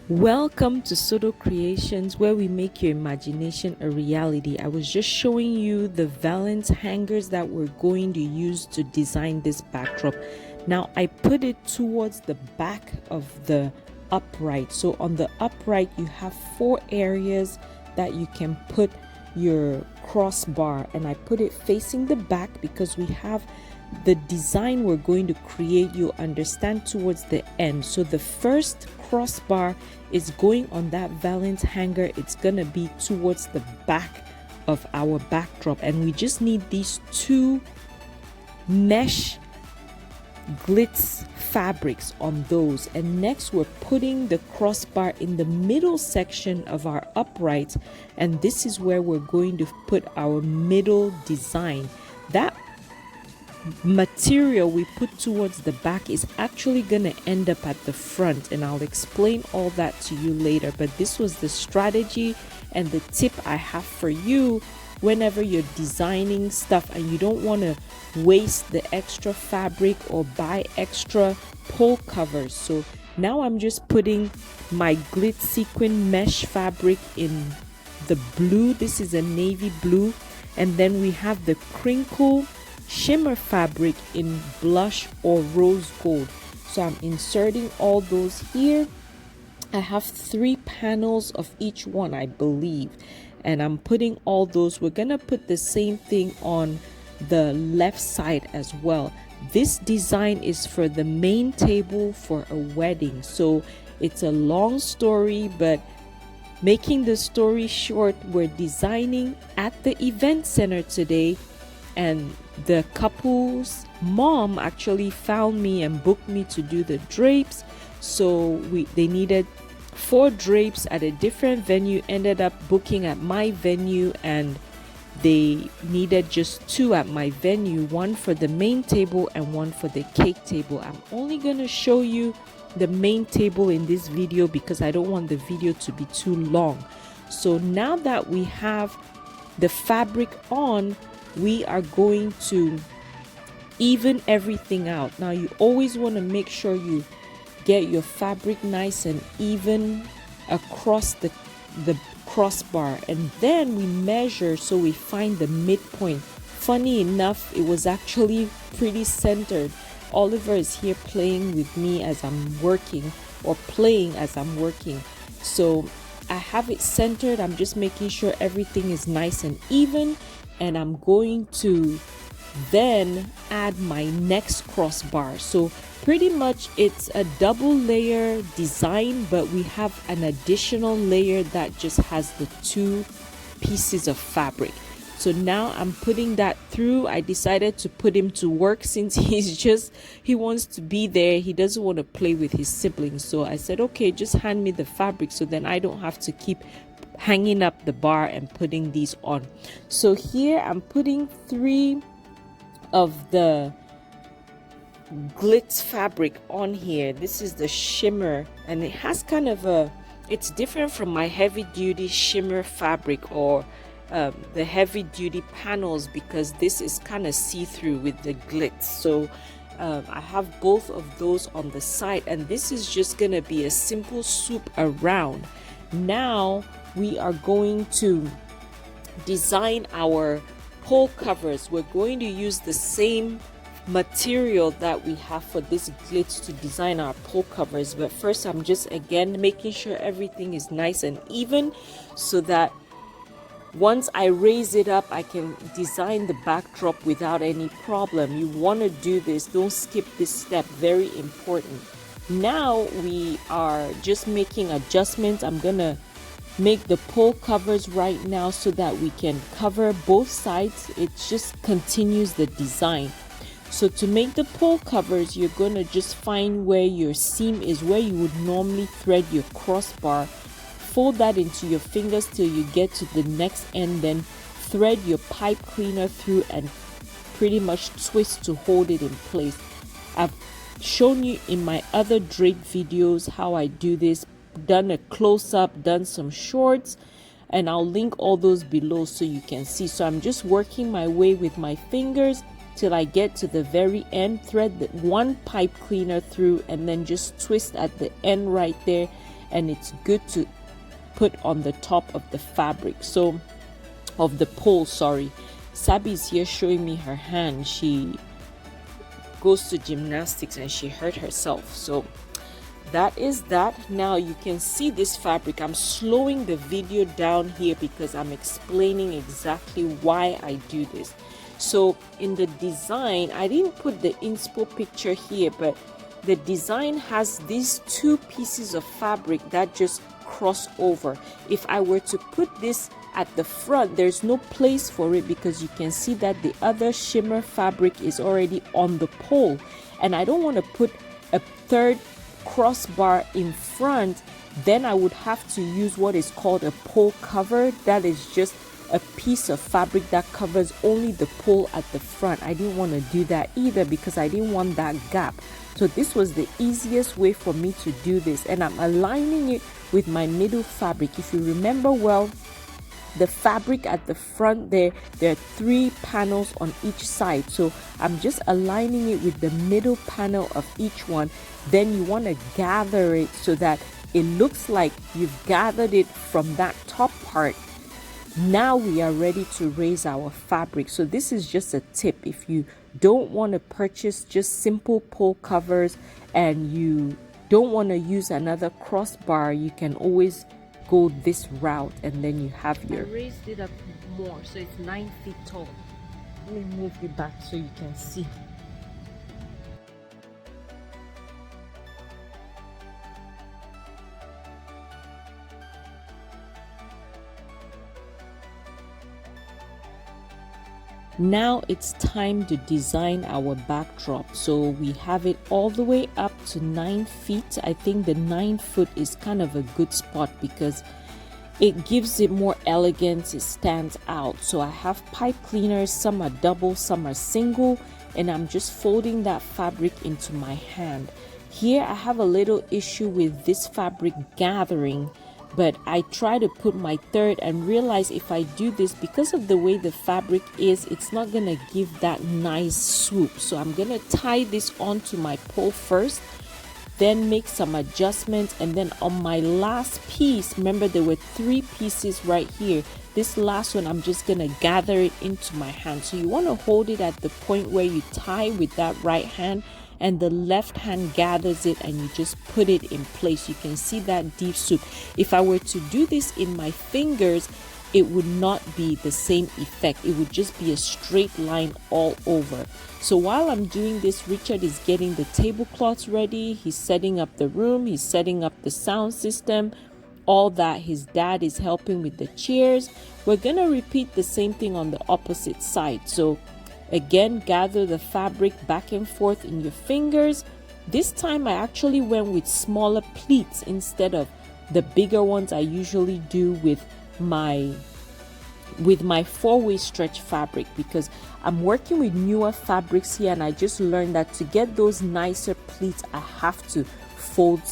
Welcome to Sodo Creations, where we make your imagination a reality. I was just showing you the valance hangers that we're going to use to design this backdrop. Now I put it towards the back of the upright. So on the upright, you have 4 areas that you can put your crossbar, and I put it facing the back because we have the design we're going to create, you understand, towards the end. So the first crossbar is going on that valance hanger. It's gonna be towards the back of our backdrop, and we just need these 2 mesh glitz fabrics on those. And next we're putting the crossbar in the middle section of our upright, and this is where we're going to put our middle design. That material we put towards the back is actually gonna end up at the front, and I'll explain all that to you later. But this was the strategy and the tip I have for you whenever you're designing stuff and you don't want to waste the extra fabric or buy extra pole covers. So now I'm just putting my glitz sequin mesh fabric in the blue. This is a navy blue, and then we have the crinkle shimmer fabric in blush or rose gold. So I'm inserting all those here. I have 3 panels of each one, I believe, and I'm putting all those. We're gonna put the same thing on the left side as well. This design is for the main table for a wedding, so it's a long story, but making the story short, we're designing at the event center today, and the couple's mom actually found me and booked me to do the drapes. So they needed 4 drapes at a different venue, ended up booking at my venue, and they needed just 2 at my venue, 1 for the main table and 1 for the cake table. I'm only going to show you the main table in this video because I don't want the video to be too long. So now that we have the fabric on, we are going to even everything out. Now you always want to make sure you get your fabric nice and even across the crossbar, and then we measure so we find the midpoint. Funny enough, it was actually pretty centered. Oliver is here playing with me as I'm working, or playing as I'm working. So I have it centered. I'm just making sure everything is nice and even, and I'm going to then add my next crossbar. So pretty much it's a double layer design, but we have an additional layer that just has the 2 pieces of fabric. So now I'm putting that through. I decided to put him to work since he wants to be there. He doesn't want to play with his siblings. So I said, okay, just hand me the fabric so then I don't have to keep hanging up the bar and putting these on. So here I'm putting 3 of the glitz fabric on here. This is the shimmer, and it has kind of it's different from my heavy duty shimmer fabric or the heavy duty panels, because this is kind of see-through with the glitz. So I have both of those on the side, and this is just gonna be a simple swoop around. Now we are going to design our pole covers. We're going to use the same material that we have for this glitz to design our pole covers, but first I'm just again making sure everything is nice and even so that once I raise it up I can design the backdrop without any problem. You want to do this, don't skip this step, very important. Now we are just making adjustments. I'm gonna make the pole covers right now so that we can cover both sides. It just continues the design. So to make the pole covers, you're going to just find where your seam is, where you would normally thread your crossbar. Fold that into your fingers till you get to the next end, then thread your pipe cleaner through and pretty much twist to hold it in place. I've shown you in my other drape videos how I do this, done a close-up, done some shorts, and I'll link all those below so you can see. So I'm just working my way with my fingers till I get to the very end, thread the 1 pipe cleaner through, and then just twist at the end right there, and it's good to put on the top of the fabric, so of the pole, sorry. Sabi is here showing me her hand. She goes to gymnastics and she hurt herself, so that is that. Now you can see this fabric. I'm slowing the video down here because I'm explaining exactly why I do this. So in the design, I didn't put the inspo picture here, but the design has these two pieces of fabric that just cross over. If I were to put this at the front, there's no place for it because you can see that the other shimmer fabric is already on the pole, and I don't want to put a third crossbar in front. Then I would have to use what is called a pole cover. That is just a piece of fabric that covers only the pole at the front. I didn't want to do that either because I didn't want that gap. So this was the easiest way for me to do this, and I'm aligning it with my middle fabric. If you remember well, the fabric at the front there are 3 panels on each side, so I'm just aligning it with the middle panel of each one. Then you want to gather it so that it looks like you've gathered it from that top part. Now we are ready to raise our fabric. So this is just a tip. If you don't want to purchase just simple pole covers and you don't want to use another crossbar, you can always go this route, and then you have your... I raised it up more, so it's 9 feet tall. Let me move it back so you can see. Now it's time to design our backdrop. So we have it all the way up to 9 feet. I think the 9 foot is kind of a good spot because it gives it more elegance, it stands out. So I have pipe cleaners, some are double, some are single, and I'm just folding that fabric into my hand. Here I have a little issue with this fabric gathering, but I try to put my third and realize if I do this, because of the way the fabric is, it's not gonna give that nice swoop. So I'm gonna tie this onto my pole first, then make some adjustments, and then on my last piece, remember there were 3 pieces right here, this last one I'm just gonna gather it into my hand. So you want to hold it at the point where you tie with that right hand, and the left hand gathers it and you just put it in place. You can see that deep swoop. If I were to do this in my fingers, it would not be the same effect. It would just be a straight line all over. So while I'm doing this, Richard is getting the tablecloths ready. He's setting up the room. He's setting up the sound system, all that. His dad is helping with the chairs. We're gonna repeat the same thing on the opposite side. So again, gather the fabric back and forth in your fingers. This time I actually went with smaller pleats instead of the bigger ones I usually do with my 4-way stretch fabric, because I'm working with newer fabrics here, and I just learned that to get those nicer pleats I have to fold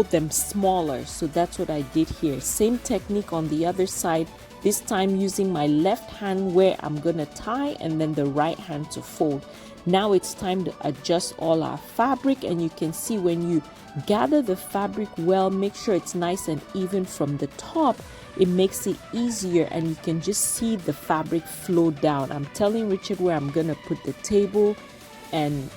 them smaller. So that's what I did here. Same technique on the other side, this time using my left hand where I'm gonna tie, and then the right hand to fold. Now it's time to adjust all our fabric, and you can see when you gather the fabric well, make sure it's nice and even from the top. It makes it easier, and you can just see the fabric flow down. I'm telling Richard where I'm gonna put the table, and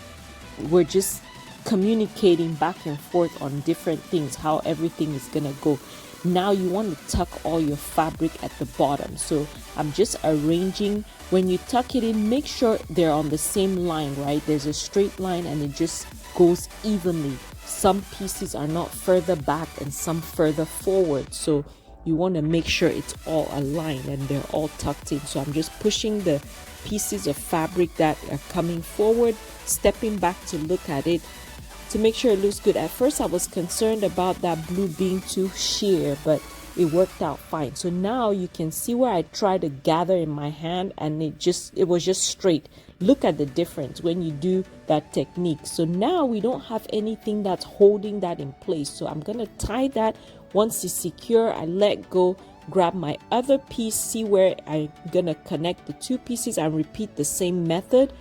we're just communicating back and forth on different things, how everything is gonna go. Now you want to tuck all your fabric at the bottom. So I'm just arranging. When you tuck it in, make sure they're on the same line, right? There's a straight line and it just goes evenly. Some pieces are not further back and some further forward. So you want to make sure it's all aligned and they're all tucked in. So I'm just pushing the pieces of fabric that are coming forward, stepping back to look at it, to make sure it looks good. At first I was concerned about that blue being too sheer, but it worked out fine. So now you can see where I try to gather in my hand and it was just straight. Look at the difference when you do that technique. So now we don't have anything that's holding that in place. So I'm gonna tie that. Once it's secure, I let go, grab my other piece, see where I'm gonna connect the 2 pieces, and repeat the same method.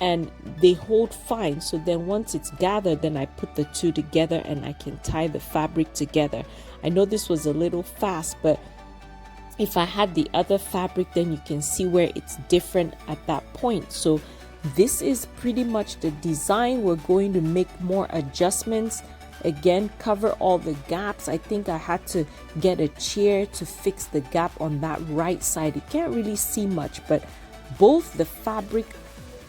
and they hold fine. So then once it's gathered, then I put the two together and I can tie the fabric together. I know this was a little fast, but if I had the other fabric, then you can see where it's different at that point. So this is pretty much the design. We're going to make more adjustments. Again, cover all the gaps. I think I had to get a chair to fix the gap on that right side. You can't really see much, but both the fabric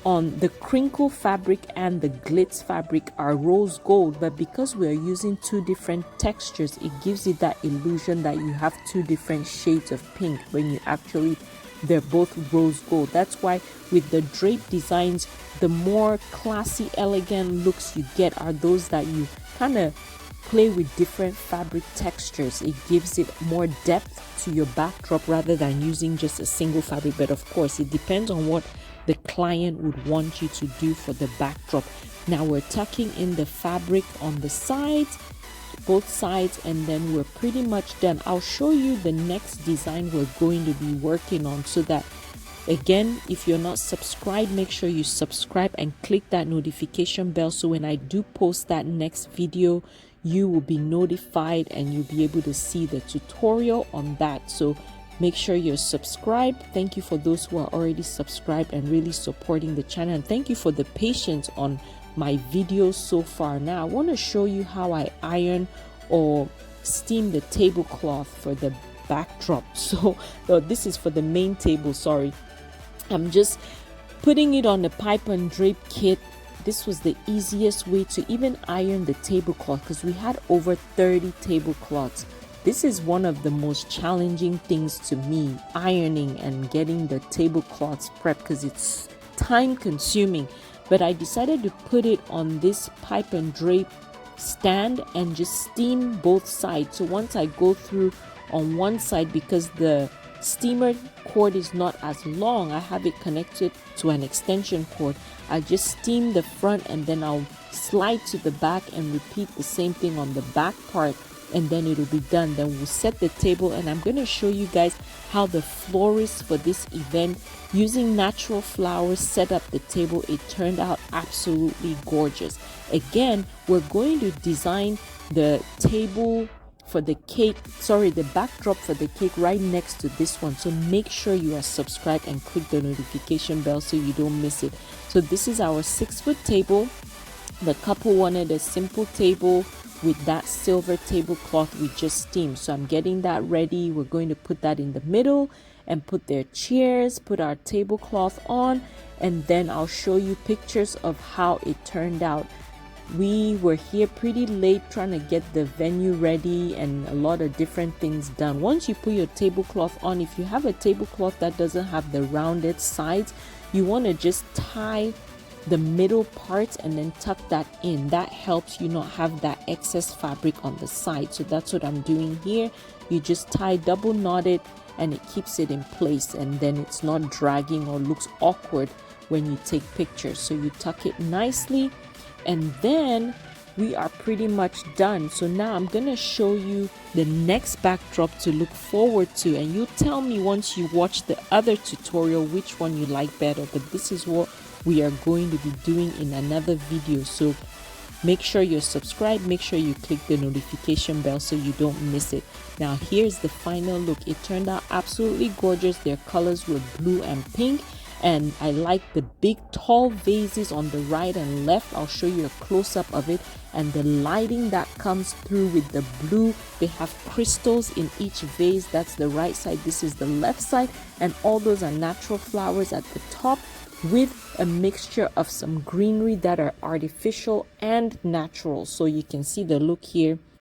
on the crinkle fabric and the glitz fabric are rose gold, but because we are using two different textures, it gives it that illusion that you have two different shades of pink when you actually they're both rose gold. That's why with the drape designs, the more classy, elegant looks you get are those that you kind of play with different fabric textures. It gives it more depth to your backdrop rather than using just a single fabric. But of course, it depends on what the client would want you to do for the backdrop. Now we're tucking in the fabric on the sides, both sides, and then we're pretty much done. I'll show you the next design we're going to be working on, so that again, if you're not subscribed, make sure you subscribe and click that notification bell, so when I do post that next video, you will be notified and you'll be able to see the tutorial on that. So make sure you're subscribed. Thank you for those who are already subscribed and really supporting the channel, and thank you for the patience on my videos so far. Now I want to show you how I iron or steam the tablecloth for the backdrop. So this is for the main table, sorry. I'm just putting it on the pipe and drape kit. This was the easiest way to even iron the tablecloth because we had over 30 tablecloths. This is one of the most challenging things to me, ironing and getting the tablecloths prepped, because it's time consuming. But I decided to put it on this pipe and drape stand and just steam both sides. So once I go through on one side, because the steamer cord is not as long, I have it connected to an extension cord. I just steam the front and then I'll slide to the back and repeat the same thing on the back part, and then it'll be done. Then we'll set the table, and I'm going to show you guys how the florist for this event, using natural flowers, set up the table. It turned out absolutely gorgeous. Again, we're going to design the table for the cake, the backdrop for the cake right next to this one. So make sure you are subscribed and click the notification bell so you don't miss it. So this is our 6-foot table. The couple wanted a simple table with that silver tablecloth we just steamed. So I'm getting that ready. We're going to put that in the middle and put their chairs, put our tablecloth on, and then I'll show you pictures of how it turned out. We were here pretty late trying to get the venue ready and a lot of different things done. Once you put your tablecloth on, if you have a tablecloth that doesn't have the rounded sides, you want to just tie the middle parts and then tuck that in. That helps you not have that excess fabric on the side. So that's what I'm doing here. You just tie, double knot it, and it keeps it in place, and then it's not dragging or looks awkward when you take pictures. So you tuck it nicely, and then we are pretty much done. So now I'm gonna show you the next backdrop to look forward to, and you tell me once you watch the other tutorial which one you like better. But this is what we are going to be doing in another video, so make sure you're subscribed, make sure you click the notification bell so you don't miss it. Now here's the final look. It turned out absolutely gorgeous. Their colors were blue and pink, and I like the big tall vases on the right and left. I'll show you a close-up of it, and the lighting that comes through with the blue. They have crystals in each vase. That's the right side, this is the left side, and all those are natural flowers at the top with a mixture of some greenery that are artificial and natural. So you can see the look here.